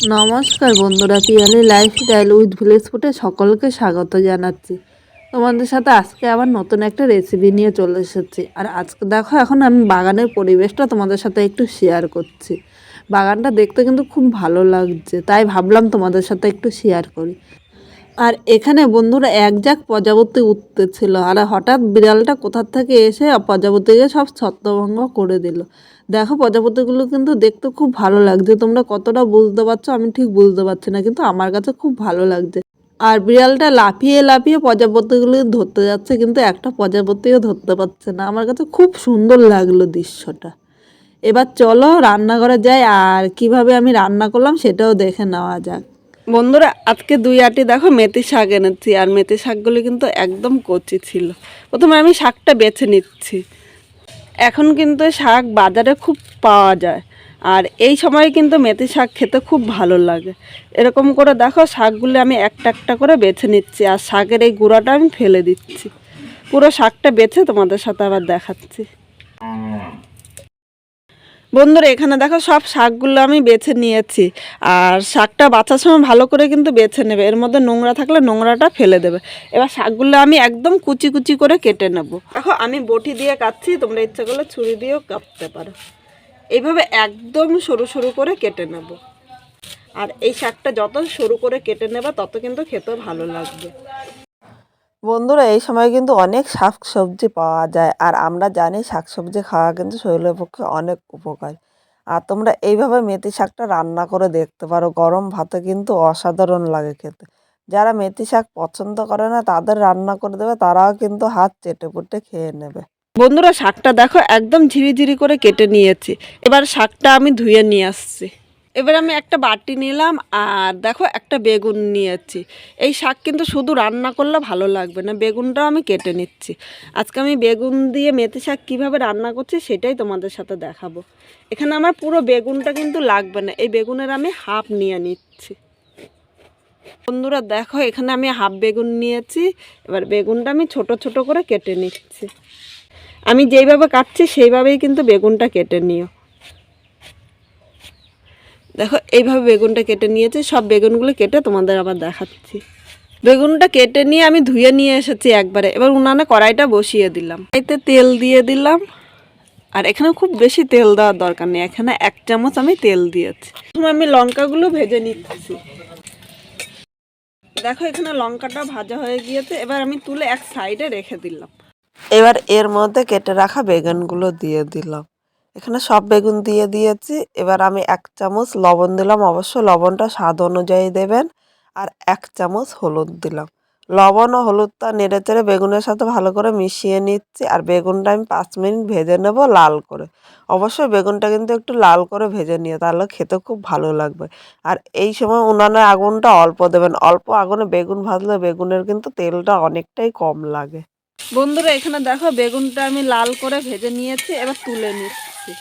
নমস্কার বন্ধুরা, Piyali lifestyle with village ফুডে সকলকে স্বাগত জানাচ্ছি। তোমাদের সাথে আজকে আবার নতুন একটা রেসিপি নিয়ে চলে এসেছি। আর আজকে দেখো, এখন আমি বাগানের পরিবেশটা তোমাদের সাথে একটু শেয়ার করছি। বাগানটা দেখতে কিন্তু খুব ভালো লাগছে, তাই ভাবলাম তোমাদের সাথে একটু শেয়ার করি। আর এখানে বন্ধুরা এক ঝাঁক প্রজাপতি উঠতেছিল, আর হঠাৎ বিড়ালটা কোথার থেকে এসে প্রজাপতিকে সব ছত্রভঙ্গ করে দিল। দেখো, প্রজাপতিগুলো কিন্তু দেখতে খুব ভালো লাগছে। তোমরা কতটা বুঝতে পারছো আমি ঠিক বুঝতে পারছি না, কিন্তু আমার কাছে খুব ভালো লাগছে। আর বিড়ালটা লাফিয়ে লাফিয়ে প্রজাপতিগুলো ধরতে যাচ্ছে, কিন্তু একটা প্রজাপতিও ধরতে পারছে না। আমার কাছে খুব সুন্দর লাগলো দৃশ্যটা। এবার চলো রান্নাঘরে যাই, আর কিভাবে আমি রান্না করলাম সেটাও দেখে নেওয়া যাক। বন্ধুরা, আজকে 2 আটি দেখো মেথি শাক এনেছি। আর মেথি শাকগুলো কিন্তু একদম কচি ছিল। প্রথমে আমি শাকটা বেছে নিচ্ছি। এখন কিন্তু শাক বাজারে খুব পাওয়া যায়, আর এই সময় কিন্তু মেথি শাক খেতে খুব ভালো লাগে। এরকম করে দেখো, শাকগুলো আমি একটা একটা করে বেছে নিচ্ছি, আর শাকের এই গুঁড়াটা আমি ফেলে দিচ্ছি। পুরো শাকটা বেছে তোমাদের সাথে আবার দেখাচ্ছি। বন্ধুরা, এখানে দেখো সব শাকগুলো আমি বেছে নিয়েছি। আর শাকটা বাছার সময় ভালো করে কিন্তু বেছে নেবে, এর মধ্যে নোংরা থাকলে নোংরাটা ফেলে দেবে। এবার শাকগুলো আমি একদম কুচি কুচি করে কেটে নেব। দেখো, আমি বটি দিয়ে কাটছি, তোমরা ইচ্ছা করলে ছুরি দিয়েও কাটতে পারো। এইভাবে একদম সরু সরু করে কেটে নেব। আর এই শাকটা যত সরু করে কেটে নেবে তত কিন্তু খেতে ভালো লাগবে। বন্ধুরা, এই সময় কিন্তু অনেক শাক সবজি পাওয়া যায়, আর আমরা জানি শাক সবজি খাওয়া কিন্তু শরীরের পক্ষে অনেক উপকার। আর তোমরা এইভাবে মেথি শাকটা রান্না করে দেখতে পারো, গরম ভাতে কিন্তু অসাধারণ লাগে খেতে। যারা মেথি শাক পছন্দ করে না তাদের রান্না করে দেবে, তারাও কিন্তু হাত চেটে পুটে খেয়ে নেবে। বন্ধুরা, শাকটা দেখো একদম ঝিরিঝিরি করে কেটে নিয়েছি। এবার শাকটা আমি ধুয়ে নিয়ে আসছি। এবার আমি একটা বাটি নিলাম, আর দেখো একটা বেগুন নিয়েছি। এই শাক কিন্তু শুধু রান্না করলে ভালো লাগবে না, বেগুনটাও আমি কেটে নিচ্ছি। আজকে আমি বেগুন দিয়ে মেথি শাক কীভাবে রান্না করছি সেটাই তোমাদের সাথে দেখাবো। এখানে আমার পুরো বেগুনটা কিন্তু লাগবে না, এই বেগুনের আমি হাফ নিয়ে নিচ্ছি। বন্ধুরা দেখো, এখানে আমি হাফ বেগুন নিয়েছি। এবার বেগুনটা আমি ছোট ছোট করে কেটে নিচ্ছি। আমি যেইভাবে কাটছি সেইভাবেই কিন্তু বেগুনটা কেটে নিও। দেখো, এইভাবে বেগুনটা কেটে নিয়েছি। সব বেগুনগুলো কেটে তোমাদের আবার দেখাচ্ছি। বেগুনটা কেটে নিয়ে আমি ধুয়ে নিয়ে এসেছি একবারে। এবার উনানে কড়াইটা বসিয়ে দিলাম, এতে তেল দিয়ে দিলাম। আর এখানে খুব বেশি তেল দেওয়ার দরকার নেই, এখানে 1 চামচ আমি তেল দিয়েছি। প্রথমে আমি লঙ্কাগুলো ভেজে নিচ্ছি। দেখো, এখানে লঙ্কাটা ভাজা হয়ে গিয়েছে। এবার আমি তুলে এক সাইডে রেখে দিলাম। এবার এর মধ্যে কেটে রাখা বেগুনগুলো দিয়ে দিলাম। এখানে সব বেগুন দিয়ে দিয়েছি। এবার আমি 1 চামচ লবণ দিলাম, অবশ্য লবণটা স্বাদ অনুযায়ী দেবেন। আর 1 চামচ হলুদ দিলাম। লবণ ও হলুদটা নেড়েচেড়ে বেগুনের সাথে ভালো করে মিশিয়ে নিচ্ছি। আর বেগুনটা আমি 5 মিনিট ভেজে নেব লাল করে। অবশ্যই বেগুনটা কিন্তু একটু লাল করে ভেজে নিও, তাহলে খেতে খুব ভালো লাগবে। আর এই সময় উনানের আগুনটা অল্প দেবেন, অল্প আগুনে বেগুন ভাজলে বেগুনের কিন্তু তেলটা অনেকটাই কম লাগে। বন্ধুরা, এখানে দেখো বেগুনটা আমি লাল করে ভেজে নিয়েছি, এবার তুলে নিচ্ছি।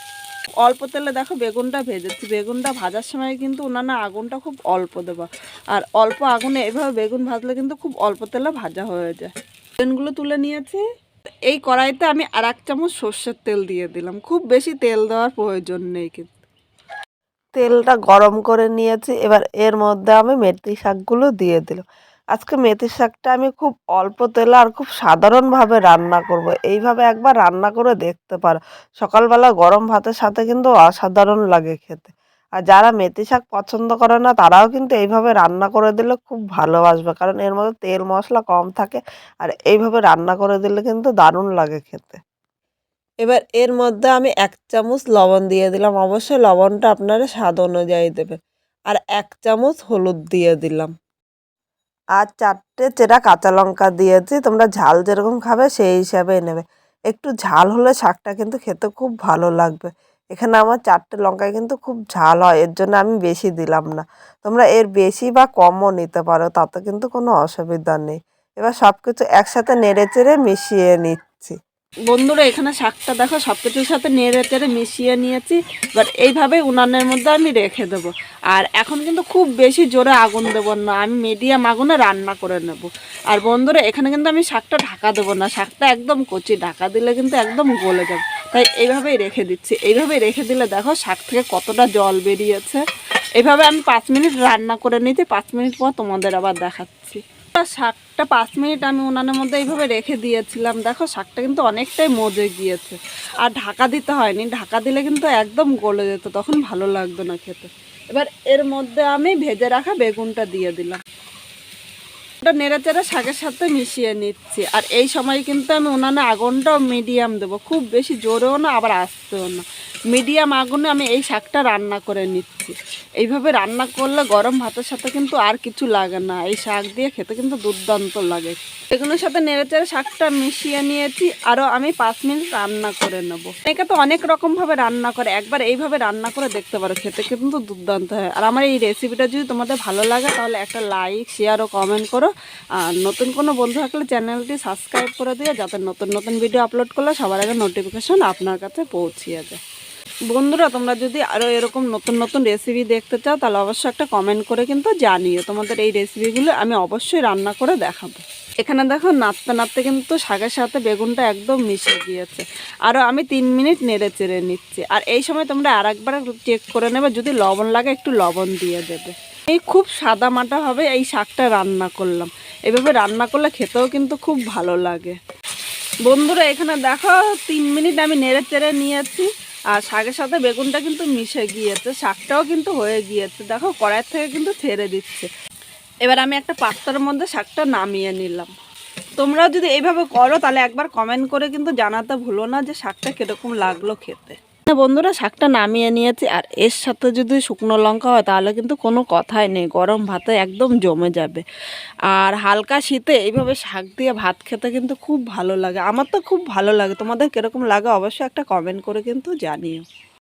অল্প তেলে দেখো বেগুনটা ভেজেছি। বেগুনটা ভাজার সময় কিন্তু উনানে আগুনটা খুব অল্প দেবো। আর অল্প আগুনে এভাবে বেগুন ভাজলে কিন্তু খুব অল্প তেলে ভাজা হয়ে যায়। বেগুনগুলো তুলে নিয়েছি। এই কড়াইতে আমি আর 1 চামচ সর্ষের তেল দিয়ে দিলাম। খুব বেশি তেল দেওয়ার প্রয়োজন নেই, কিন্তু তেলটা গরম করে নিয়েছি। এবার এর মধ্যে আমি মেথি শাকগুলো দিয়ে দিলাম। আজকে মেথি শাকটা আমি খুব অল্প তেলে আর খুব সাধারণভাবে রান্না করব। এইভাবে একবার রান্না করে দেখতে পারো। সকালবেলা গরম ভাতের সাথে কিন্তু অসাধারণ লাগে খেতে। আর যারা মেথি শাক পছন্দ করে না তারাও কিন্তু এইভাবে রান্না করে দিলে খুব ভালোবাসবে, কারণ এর মধ্যে তেল মশলা কম থাকে। আর এইভাবে রান্না করে দিলে কিন্তু দারুণ লাগে খেতে। এবার এর মধ্যে আমি 1 চামচ লবণ দিয়ে দিলাম, অবশ্যই লবণটা আপনারা স্বাদ অনুযায়ী দেবেন। আর 1 চামচ হলুদ দিয়ে দিলাম। আর 4টে চেরা কাঁচা লঙ্কা দিয়েছি, তোমরা ঝাল যেরকম খাবে সেই হিসাবে নেবে। একটু ঝাল হলে শাকটা কিন্তু খেতে খুব ভালো লাগবে। এখানে আমার 4টে লঙ্কায় কিন্তু খুব ঝাল হয়, এর জন্য আমি বেশি দিলাম না। তোমরা এর বেশি বা কমও নিতে পারো, তাতে কিন্তু কোনো অসুবিধা নেই। এবার সব কিছু একসাথে নেড়ে চেড়ে মিশিয়ে নিচ্ছি। বন্ধুরা, এখানে শাকটা দেখো সব কিছুর সাথে নেড়ে চেড়ে মিশিয়ে নিয়েছি। এবার এইভাবে উনানের মধ্যে আমি রেখে দেবো। আর এখন কিন্তু খুব বেশি জোরে আগুন দেবো না, আমি মিডিয়াম আগুনে রান্না করে নেব। আর বন্ধুরা, এখানে কিন্তু আমি শাকটা ঢাকা দেবো না, শাকটা একদম কচি, ঢাকা দিলে কিন্তু একদম গলে যাবে। তাই এইভাবেই রেখে দিচ্ছি। এইভাবেই রেখে দিলে দেখো শাক থেকে কতটা জল বেরিয়েছে। এইভাবে আমি 5 মিনিট রান্না করে নিতে, 5 মিনিট পর তোমাদের আবার দেখাচ্ছি। শাকটা 5 মিনিট আমি উনানের মধ্যে এইভাবে রেখে দিয়েছিলাম। দেখো শাকটা কিন্তু অনেকটাই মজে গিয়েছে, আর ঢাকা দিতে হয়নি, ঢাকা দিলে কিন্তু একদম গলে যেত, তখন ভালো লাগতো না খেতে। এবার এর মধ্যে আমি ভেজে রাখা বেগুনটা দিয়ে দিলাম, ওটা নেড়েচেড়ে শাকের সাথে মিশিয়ে নিচ্ছি। আর এই সময় কিন্তু আমি উনানে আগুনটাও মিডিয়াম দেবো, খুব বেশি জোরেও না আবার আস্তেও না, মিডিয়াম আগুনে আমি এই শাকটা রান্না করে নিচ্ছি। এইভাবে রান্না করলে গরম ভাতের সাথে কিন্তু আর কিছু লাগে না, এই শাক দিয়ে খেতে কিন্তু দুর্দান্ত লাগে। বেগুনের সাথে নেড়েচেড়ে শাকটা মিশিয়ে নিয়েছি, আরও আমি 5 মিনিট রান্না করে নেব। অনেকে তো অনেক রকমভাবে রান্না করে, একবার এইভাবে রান্না করে দেখতে পারো, খেতে কিন্তু দুর্দান্ত হয়। আর আমার এই রেসিপিটা যদি তোমাদের ভালো লাগে তাহলে একটা লাইক, শেয়ার ও কমেন্ট করো। আর নতুন কোনো বন্ধু থাকলে চ্যানেলটি সাবস্ক্রাইব করে দিও, যাতে নতুন নতুন ভিডিও আপলোড করলে সবার আগে নোটিফিকেশন আপনার কাছে পৌঁছিয়ে যায়। বন্ধুরা, তোমরা যদি আরও এরকম নতুন নতুন রেসিপি দেখতে চাও তাহলে অবশ্যই একটা কমেন্ট করে কিন্তু জানিও, তোমাদের এই রেসিপিগুলো আমি অবশ্যই রান্না করে দেখাবো। এখানে দেখো নাড়তে নাড়তে কিন্তু শাকের সাথে বেগুনটা একদম মিশে গিয়েছে, আরও আমি 3 মিনিট নেড়ে চেড়ে নিচ্ছি। আর এই সময় তোমরা আরেকবার চেক করে নেবে, যদি লবণ লাগে একটু লবণ দিয়ে দেবে। এই খুব সাদা মাটা হবে এই শাকটা রান্না করলাম, এভাবে রান্না করলে খেতেও কিন্তু খুব ভালো লাগে। বন্ধুরা এখানে দেখো 3 মিনিট আমি নেড়ে চেড়ে নিয়েছি, আর শাকের সাথে বেগুনটা কিন্তু মিশে গিয়েছে, শাকটাও কিন্তু হয়ে গিয়েছে, দেখো কড়াইয়ের থেকে কিন্তু ছেড়ে দিচ্ছে। এবার আমি একটা পাত্রের মধ্যে শাকটা নামিয়ে নিলাম। তোমরাও যদি এইভাবে করো তাহলে একবার কমেন্ট করে কিন্তু জানাতে ভুলো না যে শাকটা কীরকম লাগলো খেতে। বন্ধুরা শাকটা নামিয়ে নিয়েছি, আর এর সাথে যদি শুকনো লঙ্কা হয় তাহলে কিন্তু কোনো কথাই নেই, গরম ভাতে একদম জমে যাবে। আর হালকা শীতে এইভাবে শাক দিয়ে ভাত খেতে কিন্তু খুব ভালো লাগে, আমার তো খুব ভালো লাগে। তোমাদের কীরকম লাগে অবশ্যই একটা কমেন্ট করে কিন্তু জানিও।